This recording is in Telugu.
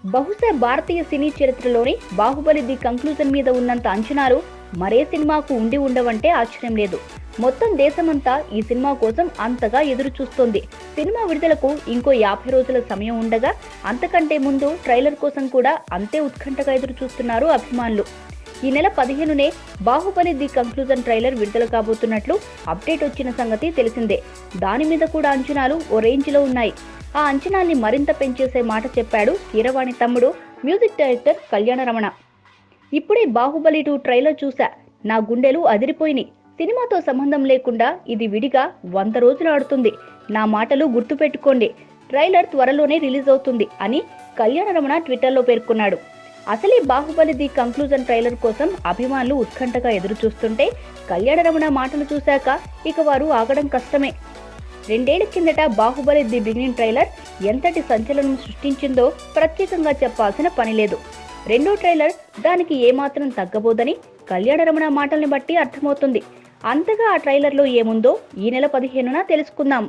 బహుశా భారతీయ సినీ చరిత్రలోని బాహుబలి ది కంక్లూజన్ మీద ఉన్నంత అంచనాలు మరే సినిమాకు ఉండి ఉండవంటే ఆశ్చర్యం లేదు. మొత్తం దేశమంతా ఈ సినిమా కోసం అంతగా ఎదురు చూస్తోంది. సినిమా విడుదలకు ఇంకో 50 రోజుల సమయం ఉండగా అంతకంటే ముందు ట్రైలర్ కోసం కూడా అంతే ఉత్కంఠగా ఎదురు చూస్తున్నారు అభిమానులు. ఈ నెల 15నే బాహుబలి ది కంక్లూజన్ ట్రైలర్ విడుదల కాబోతున్నట్లు అప్డేట్ వచ్చిన సంగతి తెలిసిందే. దాని మీద కూడా అంచనాలు ఓ రేంజ్లో ఉన్నాయి. ఆ అంచనాల్ని మరింత పెంచేసే మాట చెప్పాడు కీరవాణి తమ్ముడు మ్యూజిక్ డైరెక్టర్ కళ్యాణ రమణ. ఇప్పుడే బాహుబలి 2 ట్రైలర్ చూసా, నా గుండెలు అదిరిపోయినాయి. సినిమాతో సంబంధం లేకుండా ఇది విడిగా 100 రోజులు ఆడుతుంది. నా మాటలు గుర్తుపెట్టుకోండి, ట్రైలర్ త్వరలోనే రిలీజ్ అవుతుంది అని కళ్యాణ రమణ ట్విట్టర్లో పేర్కొన్నాడు. అసలే బాహుబలి ది కంక్లూజన్ ట్రైలర్ కోసం అభిమానులు ఉత్కంఠగా ఎదురు చూస్తుంటే కళ్యాణ రమణ మాటలు చూశాక ఇక వారు ఆగడం కష్టమే. 2 ఏళ్ల కిందట బాహుబలి ది బిగినింగ్ ట్రైలర్ ఎంతటి సంచలనం సృష్టించిందో ప్రత్యేకంగా చెప్పాల్సిన పని లేదు. రెండో ట్రైలర్ దానికి ఏమాత్రం తగ్గబోదని కళ్యాణ రమణ మాటల్ని బట్టి అర్థమవుతుంది. అంతగా ఆ ట్రైలర్లో ఏముందో ఈ నెల 15న తెలుసుకుందాం.